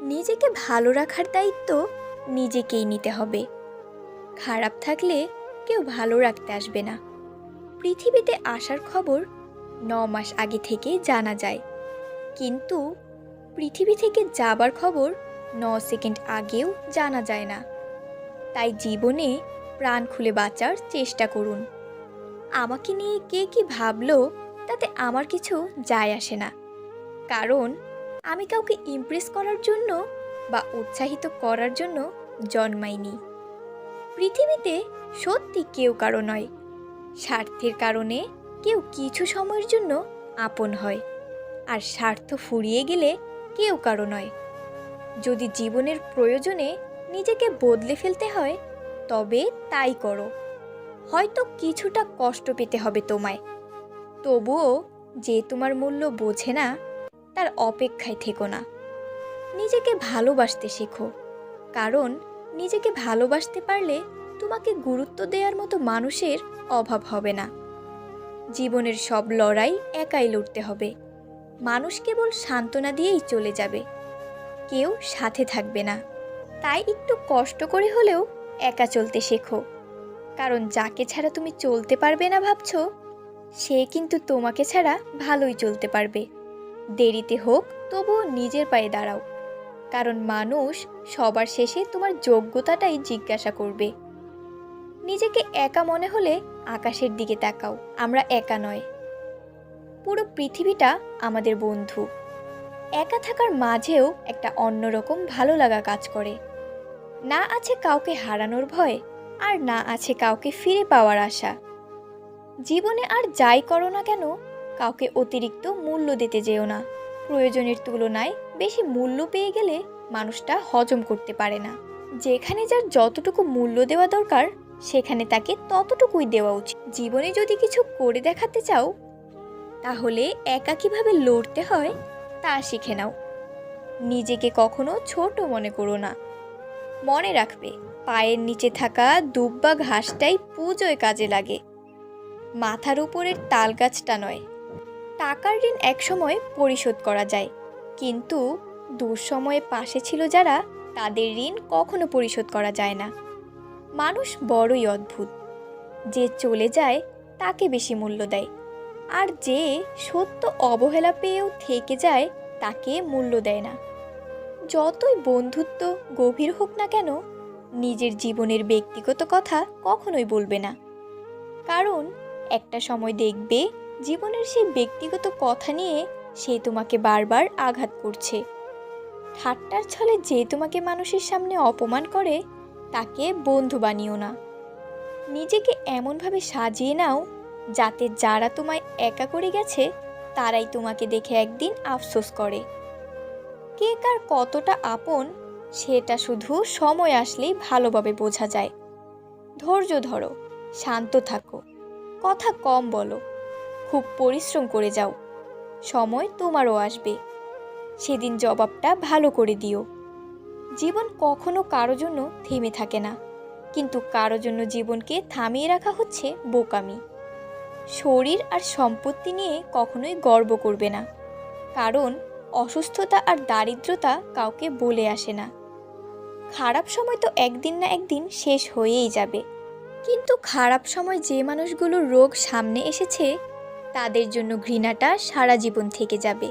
নিজেকে ভালো রাখার দায়িত্ব নিজেকেই নিতে হবে। খারাপ থাকলে কেউ ভালো রাখতে আসবে না। পৃথিবীতে আসার খবর ৯ মাস আগে থেকে জানা যায়, কিন্তু পৃথিবী থেকে যাবার খবর ৯ সেকেন্ড আগেও জানা যায় না। তাই জীবনে প্রাণ খুলে বাঁচার চেষ্টা করুন। আমাকে নিয়ে কে কি ভাবলো তাতে আমার কিছু যায় আসে না, কারণ আমি কাউকে ইমপ্রেস করার জন্য বা উৎসাহিত করার জন্য জন্মাইনি। পৃথিবীতে সত্যি কেউ কারো নয়। স্বার্থের কারণে কেউ কিছু সময়ের জন্য আপন হয়, আর স্বার্থ ফুরিয়ে গেলে কেউ কারো নয়। যদি জীবনের প্রয়োজনে নিজেকে বদলে ফেলতে হয় তবে তাই করো। হয়তো কিছুটা কষ্ট পেতে হবে তোমায়, তবুও যে তোমার মূল্য বোঝে না তার অপেক্ষায় থেকো না। নিজেকে ভালোবাসতে শেখো, কারণ নিজেকে ভালোবাসতে পারলে তোমাকে গুরুত্ব দেওয়ার মতো মানুষের অভাব হবে না। জীবনের সব লড়াই একাই লড়তে হবে। মানুষ কেবল সান্ত্বনা দিয়েই চলে যাবে, কেউ সাথে থাকবে না। তাই একটু কষ্ট করে হলেও একা চলতে শেখো, কারণ যাকে ছাড়া তুমি চলতে পারবে না ভাবছো, সে কিন্তু তোমাকে ছাড়া ভালোই চলতে পারবে। দেরিতে হোক তবুও নিজের পায়ে দাঁড়াও, কারণ মানুষ সবার শেষে তোমার যোগ্যতাটাই জিজ্ঞাসা করবে। নিজেকে একা মনে হলে আকাশের দিকে তাকাও। আমরা একা নয়, পুরো পৃথিবীটা আমাদের বন্ধু। একা থাকার মাঝেও একটা অন্যরকম ভালো লাগা কাজ করে। না আছে কাউকে হারানোর ভয়, আর না আছে কাউকে ফিরে পাওয়ার আশা। জীবনে আর যাই করো না কেন, কাউকে অতিরিক্ত মূল্য দিতে যেও না। প্রয়োজনের তুলনায় বেশি মূল্য পেয়ে গেলে মানুষটা হজম করতে পারে না। যেখানে যার যতটুকু মূল্য দেওয়া দরকার সেখানে তাকে ততটুকুই দেওয়া উচিত। জীবনে যদি কিছু করে দেখাতে চাও, তাহলে একা কিভাবে লড়তে হয় তা শিখে নাও। নিজেকে কখনো ছোট মনে করো না। মনে রাখবে, পায়ের নিচে থাকা দুব বা ঘাসটাই পুজোয় কাজে লাগে, মাথার উপরের তাল গাছটা নয়। টাকার ঋণ একসময় পরিশোধ করা যায়, কিন্তু দুঃসময়ে পাশে ছিল যারা, তাদের ঋণ কখনো পরিশোধ করা যায় না। মানুষ বড়ই অদ্ভুত, যে চলে যায় তাকে বেশি মূল্য দেয়, আর যে সত্য অবহেলা পেয়েও থেকে যায় তাকে মূল্য দেয় না। যতই বন্ধুত্ব গভীর হোক না কেন, নিজের জীবনের ব্যক্তিগত কথা কখনোই বলবে না, কারণ একটা সময় দেখবে জীবনের সেই ব্যক্তিগত কথা নিয়ে সে তোমাকে বারবার আঘাত করছে। ঠাট্টার ছলে যে তোমাকে মানুষের সামনে অপমান করে তাকে বন্ধু বানিও না। নিজেকে এমনভাবে সাজিয়ে নাও যাতে যারা তোমায় একা করে গেছে তারাই তোমাকে দেখে একদিন আফসোস করে। কে কার কতটা আপন সেটা শুধু সময় আসলেই ভালোভাবে বোঝা যায়। ধৈর্য ধরো, শান্ত থাকো, কথা কম বলো, খুব পরিশ্রম করে যাও। সময় তোমারও আসবে, সেদিন জবাবটা ভালো করে দিও। জীবন কখনো কারো জন্য থেমে থাকে না, কিন্তু কারো জন্য জীবনকে থামিয়ে রাখা হচ্ছে বোকামি। শরীর আর সম্পত্তি নিয়ে কখনোই গর্ব করবে না, কারণ অসুস্থতা আর দারিদ্রতা কাউকে বলে আসে না। খারাপ সময় তো একদিন না একদিন শেষ হয়েই যাবে, কিন্তু খারাপ সময় যে মানুষগুলোর রোগ সামনে এসেছে তাদের জন্য ঘৃণাটা সারা জীবন থেকে যাবে।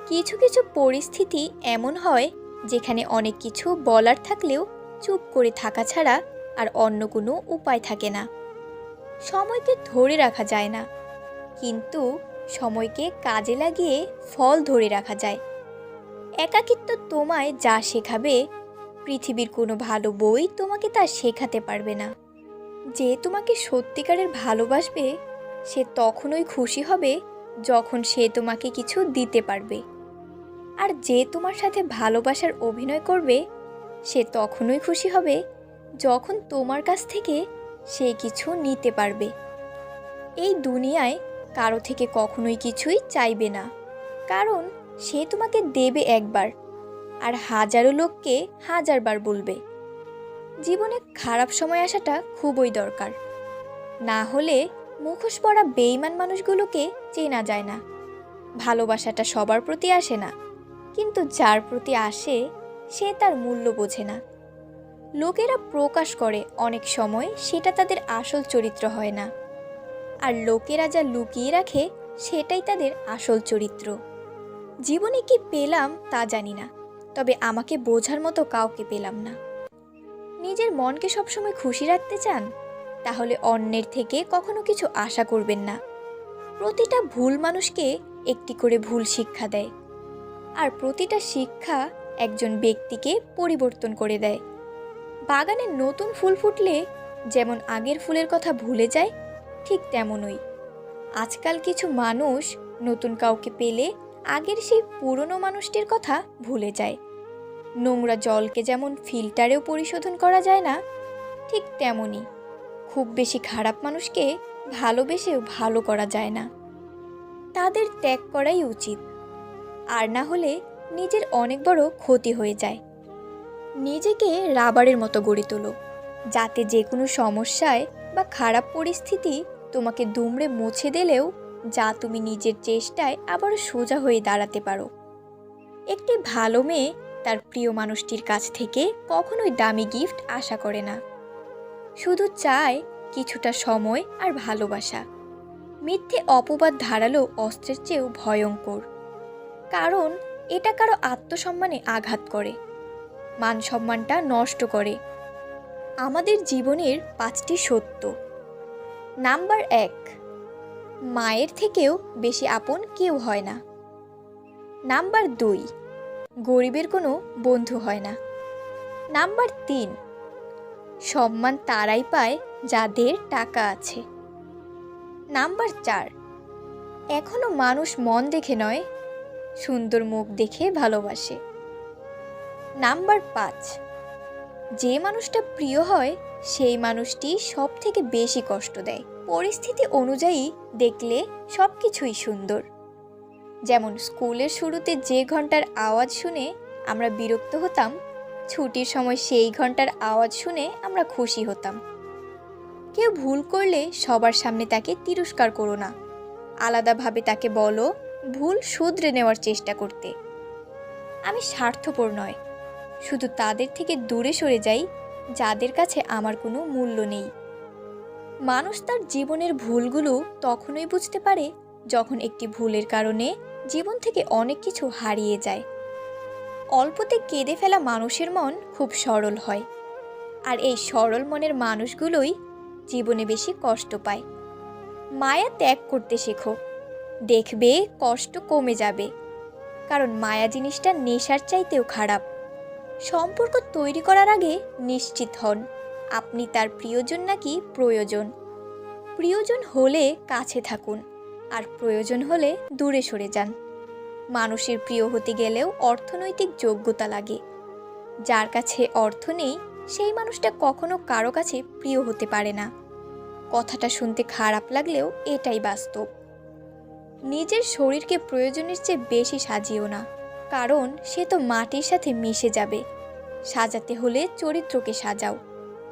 কিছু কিছু পরিস্থিতি এমন হয় যেখানে অনেক কিছু বলার থাকলেও চুপ করে থাকা ছাড়া আর অন্য কোনো উপায় থাকে না। সময়কে ধরে রাখা যায় না, কিন্তু সময়কে কাজে লাগিয়ে ফল ধরে রাখা যায়। একাকিত্ব তোমায় যা শেখাবে, পৃথিবীর কোনো ভালো বই তোমাকে তা শেখাতে পারবে না। যে তোমাকে সত্যিকারের ভালোবাসবে সে তখনই খুশি হবে যখন সে তোমাকে কিছু দিতে পারবে, আর যে তোমার সাথে ভালোবাসার অভিনয় করবে সে তখনই খুশি হবে যখন তোমার কাছ থেকে সে কিছু নিতে পারবে। এই দুনিয়ায় কারো থেকে কখনোই কিছুই চাইবে না, কারণ সে তোমাকে দেবে একবার আর হাজারো লোককে হাজারবার বলবে। জীবনে খারাপ সময় আসাটা খুবই দরকার, না হলে মুখোশ পরা বেইমান মানুষগুলোকে চেনা যায় না। ভালোবাসাটা সবার প্রতি আসে না, কিন্তু যার প্রতি আসে সে তার মূল্য বোঝে না। লোকেরা প্রকাশ করে অনেক সময় সেটা তাদের আসল চরিত্র হয় না, আর লোকেরা যা লুকিয়ে রাখে সেটাই তাদের আসল চরিত্র। জীবনে কি পেলাম তা জানি না, তবে আমাকে বোঝার মতো কাউকে পেলাম না। নিজের মনকে সবসময় খুশি রাখতে চান, তাহলে অন্যের থেকে কখনো কিছু আশা করবেন না। প্রতিটা ভুল মানুষকে একটি করে ভুল শিক্ষা দেয়, আর প্রতিটা শিক্ষা একজন ব্যক্তিকে পরিবর্তন করে দেয়। বাগানে নতুন ফুল ফুটলে যেমন আগের ফুলের কথা ভুলে যায়, ঠিক তেমনই আজকাল কিছু মানুষ নতুন কাউকে পেলে আগের সেই পুরনো মানুষটির কথা ভুলে যায়। নোংরা জলকে যেমন ফিল্টারেও পরিশোধন করা যায় না, ঠিক তেমনই খুব বেশি খারাপ মানুষকে ভালোবেসেও ভালো করা যায় না। তাদের ত্যাগ করাই উচিত, আর না হলে নিজের অনেক বড় ক্ষতি হয়ে যায়। নিজেকে রাবারের মতো গড়ে তোলো, যাতে যে কোনো সমস্যায় বা খারাপ পরিস্থিতি তোমাকে দুমড়ে মুছে দিলেও যা তুমি নিজের চেষ্টায় আবার সোজা হয়ে দাঁড়াতে পারো। একটি ভালো মেয়ে তার প্রিয় মানুষটির কাছ থেকে কখনোই দামি গিফট আশা করে না, শুধু চায় কিছুটা সময় আর ভালোবাসা। মিথ্যে অপবাদ ধারালো অস্ত্রের চেয়েও ভয়ঙ্কর, কারণ এটা কারো আত্মসম্মানে আঘাত করে, মান সম্মানটা নষ্ট করে। আমাদের জীবনের 5টি সত্য। নাম্বার 1, মায়ের থেকেও বেশি আপন কেউ হয় না। নাম্বার 2, গরিবের কোনো বন্ধু হয় না। নাম্বার 3, সম্মান তারাই পায় যাদের টাকা আছে। নাম্বার 4, এখনো মানুষ মন দেখে নয়, সুন্দর মুখ দেখে ভালোবাসে। নাম্বার 5, যে মানুষটা প্রিয় হয় সেই মানুষটি সব থেকে বেশি কষ্ট দেয়। পরিস্থিতি অনুযায়ী দেখলে সব কিছুই সুন্দর। যেমন স্কুলের শুরুতে যে ঘন্টার আওয়াজ শুনে আমরা বিরক্ত হতাম, ছুটির সময় সেই ঘন্টার আওয়াজ শুনে আমরা খুশি হতাম। কেউ ভুল করলে সবার সামনে তাকে তিরস্কার করো না, আলাদাভাবে তাকে বলো ভুল শুধরে নেওয়ার চেষ্টা করতে। আমি স্বার্থপর নয়, শুধু তাদের থেকে দূরে সরে যাই যাদের কাছে আমার কোনো মূল্য নেই। মানুষ তার জীবনের ভুলগুলো তখনই বুঝতে পারে যখন একটি ভুলের কারণে জীবন থেকে অনেক কিছু হারিয়ে যায়। অল্পতে কেঁদে ফেলা মানুষের মন খুব সরল হয়, আর এই সরল মনের মানুষগুলোই জীবনে বেশি কষ্ট পায়। মায়া ত্যাগ করতে শেখো, দেখবে কষ্ট কমে যাবে, কারণ মায়া জিনিসটা নেশার চাইতেও খারাপ। সম্পর্ক তৈরি করার আগে নিশ্চিত হন আপনি তার প্রিয়জন নাকি প্রয়োজন। প্রিয়জন হলে কাছে থাকুন, আর প্রয়োজন হলে দূরে সরে যান। মানুষের প্রিয় হতে গেলেও অর্থনৈতিক যোগ্যতা লাগে। যার কাছে অর্থ নেই সেই মানুষটা কখনো কারো কাছে প্রিয় হতে পারে না। কথাটা শুনতে খারাপ লাগলেও এটাই বাস্তব। নিজের শরীরকে প্রয়োজনের চেয়ে বেশি সাজিও না, কারণ সে তো মাটির সাথে মিশে যাবে। সাজাতে হলে চরিত্রকে সাজাও,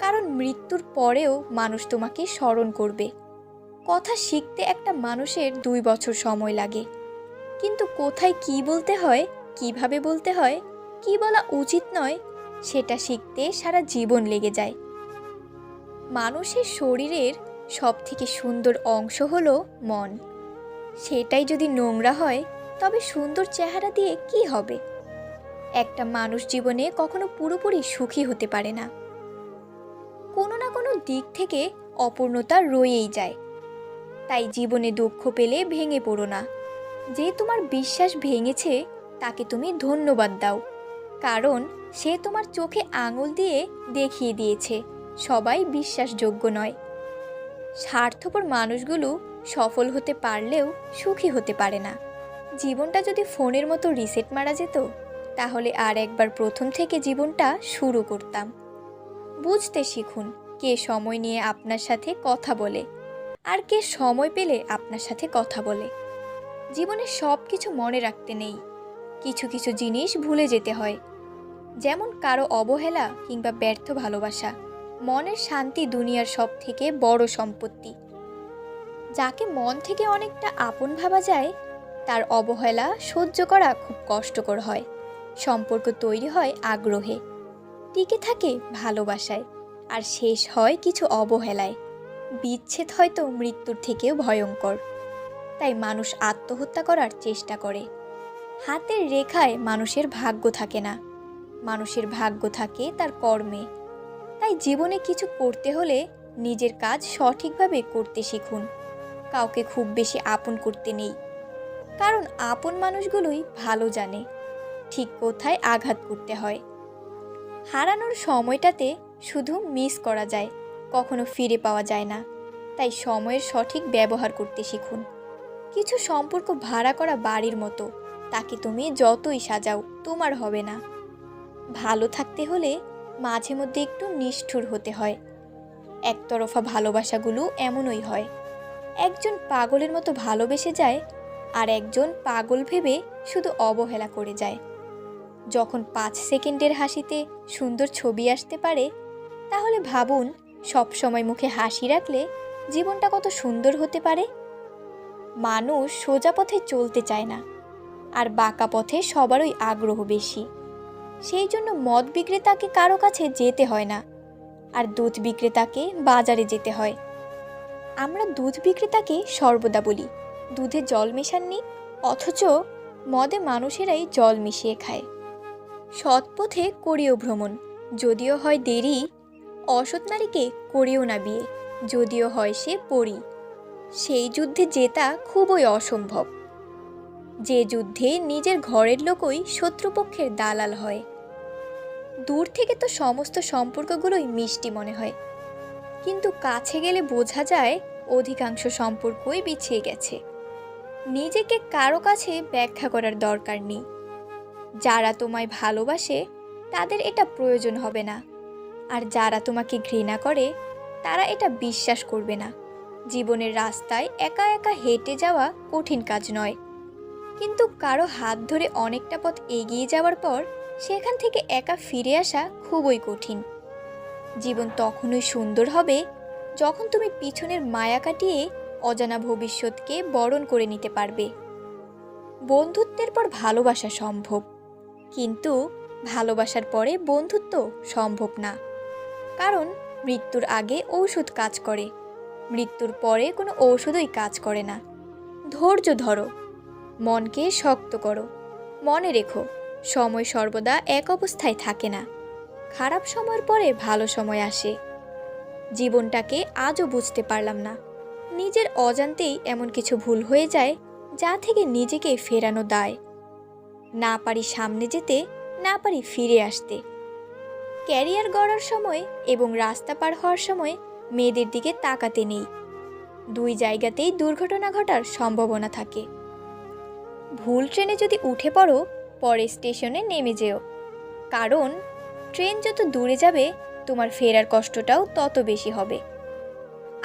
কারণ মৃত্যুর পরেও মানুষ তোমাকে স্মরণ করবে। কথা শিখতে একটা মানুষের 2 বছর সময় লাগে, কিন্তু কোথায় কি বলতে হয়, কিভাবে বলতে হয়, কি বলা উচিত নয়, সেটা শিখতে সারা জীবন লেগে যায়। মানুষের শরীরের সবথেকে সুন্দর অংশ হলো মন। সেটাই যদি নোংরা হয় তবে সুন্দর চেহারা দিয়ে কি হবে? একটা মানুষ জীবনে কখনো পুরোপুরি সুখী হতে পারে না। কোনো না কোনো দিক থেকে অপূর্ণতা রয়েই যায়। তাই জীবনে দুঃখ পেলে ভেঙে পড়ো না। যে তোমার বিশ্বাস ভেঙেছে তাকে তুমি ধন্যবাদ দাও, কারণ সে তোমার চোখে আঙুল দিয়ে দেখিয়ে দিয়েছে সবাই বিশ্বাসযোগ্য নয়। স্বার্থপর মানুষগুলো সফল হতে পারলেও সুখী হতে পারে না। জীবনটা যদি ফোনের মতো রিসেট মারা যেত, তাহলে আর একবার প্রথম থেকে জীবনটা শুরু করতাম। বুঝতে শিখুন কে সময় নিয়ে আপনার সাথে কথা বলে, আর কে সময় পেলে আপনার সাথে কথা বলে। জীবনে সব কিছু মনে রাখতে নেই, কিছু কিছু জিনিস ভুলে যেতে হয়। যেমন কারো অবহেলা কিংবা ব্যর্থ ভালোবাসা। মনের শান্তি দুনিয়ার সব থেকে বড় সম্পত্তি। যাকে মন থেকে অনেকটা আপন ভাবা যায় তার অবহেলা সহ্য করা খুব কষ্টকর হয়। সম্পর্ক তৈরি হয় আগ্রহে, টিকে থাকে ভালোবাসায়, আর শেষ হয় কিছু অবহেলায়। বিচ্ছেদ হয়তো মৃত্যুর থেকেও ভয়ঙ্কর। তাই মানুষ আত্মহত্যা করার চেষ্টা করে। হাতের রেখায় মানুষের ভাগ্য থাকে না, মানুষের ভাগ্য থাকে তার কর্মে। তাই জীবনে কিছু করতে হলে নিজের কাজ সঠিকভাবে করতে শিখুন। কাউকে খুব বেশি আপন করতে নেই, কারণ আপন মানুষগুলোই ভালো জানে ঠিক কোথায় আঘাত করতে হয়। হারানোর সময়টাতে শুধু মিস করা যায়, কখনো ফিরে পাওয়া যায় না। তাই সময়ের সঠিক ব্যবহার করতে শিখুন। কিছু সম্পর্ক ভাড়া করা বাড়ির মতো, তাকে তুমি যতই সাজাও তোমার হবে না। ভালো থাকতে হলে মাঝে মধ্যে একটু নিষ্ঠুর হতে হয়। একতরফা ভালোবাসাগুলো এমনই হয়। একজন পাগলের মতো ভালোবেসে যায়, আর একজন পাগল ভেবে শুধু অবহেলা করে যায়। যখন 5 সেকেন্ডের হাসিতে সুন্দর ছবি আসতে পারে, তাহলে ভাবুন সবসময় মুখে হাসি রাখলে জীবনটা কত সুন্দর হতে পারে। মানুষ সোজা পথে চলতে চায় না, আর বাঁকা পথে সবারই আগ্রহ বেশি। সেই জন্য মদ বিক্রেতাকে কারো কাছে যেতে হয় না, আর দুধ বিক্রেতাকে বাজারে যেতে হয়। আমরা দুধ বিক্রেতাকে সর্বদা বলি দুধে জল মেশাননি, অথচ মদে মানুষেরাই জল মিশিয়ে খায়। সৎ পথে করিও ভ্রমণ, যদিও হয় দেরি। অসৎ নারীকে করিও না বিয়ে, যদিও হয় সে পরী। সেই যুদ্ধে জেতা খুবই অসম্ভব, যে যুদ্ধে নিজের ঘরের লোকই শত্রুপক্ষের দালাল হয়। দূর থেকে তো সমস্ত সম্পর্কগুলোই মিষ্টি মনে হয়, কিন্তু কাছে গেলে বোঝা যায় অধিকাংশ সম্পর্কই বিছিয়ে গেছে। নিজেকে কারো কাছে ব্যাখ্যা করার দরকার নেই। যারা তোমায় ভালোবাসে তাদের এটা প্রয়োজন হবে না, আর যারা তোমাকে ঘৃণা করে তারা এটা বিশ্বাস করবে না। জীবনের রাস্তায় একা একা হেঁটে যাওয়া কঠিন কাজ নয়, কিন্তু কারো হাত ধরে অনেকটা পথ এগিয়ে যাওয়ার পর সেখান থেকে একা ফিরে আসা খুবই কঠিন। জীবন তখনই সুন্দর হবে যখন তুমি পিছনের মায়া কাটিয়ে অজানা ভবিষ্যৎকে বরণ করে নিতে পারবে। বন্ধুত্বের পর ভালোবাসা সম্ভব, কিন্তু ভালোবাসার পরে বন্ধুত্ব সম্ভব না। কারণ মৃত্যুর আগে ঔষধ কাজ করে, মৃত্যুর পরে কোনো ঔষধই কাজ করে না। ধৈর্য ধরো, মনকে শক্ত করো। মনে রেখো, সময় সর্বদা এক অবস্থায় থাকে না। খারাপ সময়ের পরে ভালো সময় আসে। জীবনটাকে আজও বুঝতে পারলাম না। নিজের অজান্তেই এমন কিছু ভুল হয়ে যায় যা থেকে নিজেকে ফেরানো দায়। না পারি সামনে যেতে, না পারি ফিরে আসতে। ক্যারিয়ার গড়ার সময় এবং রাস্তা পার হওয়ার সময় মেয়েদের দিকে তাকাতে নেই। দুই জায়গাতেই দুর্ঘটনা ঘটার সম্ভাবনা থাকে। ভুল ট্রেনে যদি উঠে পড়ো, পরে স্টেশনে নেমে যেও, কারণ ট্রেন যত দূরে যাবে তোমার ফেরার কষ্টটাও তত বেশি হবে।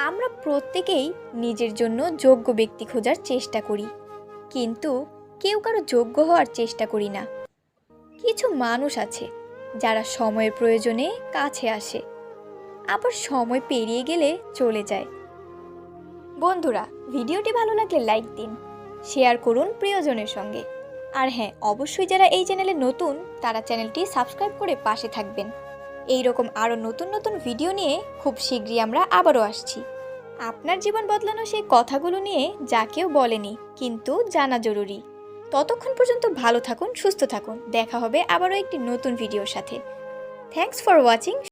আমরা প্রত্যেকেই নিজের জন্য যোগ্য ব্যক্তি খোঁজার চেষ্টা করি, কিন্তু কেউ কারো যোগ্য হওয়ার চেষ্টা করি না। কিছু মানুষ আছে যারা সময়ের প্রয়োজনে কাছে আসে, আবার সময় পেরিয়ে গেলে চলে যায়। বন্ধুরা, ভিডিওটি ভালো লাগলে লাইক দিন, শেয়ার করুন প্রিয়জনের সঙ্গে। আর হ্যাঁ, অবশ্যই যারা এই চ্যানেলে নতুন তারা চ্যানেলটি সাবস্ক্রাইব করে পাশে থাকবেন। এই রকম আরও নতুন নতুন ভিডিও নিয়ে খুব শীঘ্রই আমরা আবারও আসছি। আপনার জীবন বদলানো সেই কথাগুলো নিয়ে যা কেউ বলেনি, কিন্তু জানা জরুরি। ততক্ষণ পর্যন্ত ভালো থাকুন, সুস্থ থাকুন। দেখা হবে আবারও একটি নতুন ভিডিওর সাথে। Thanks for watching.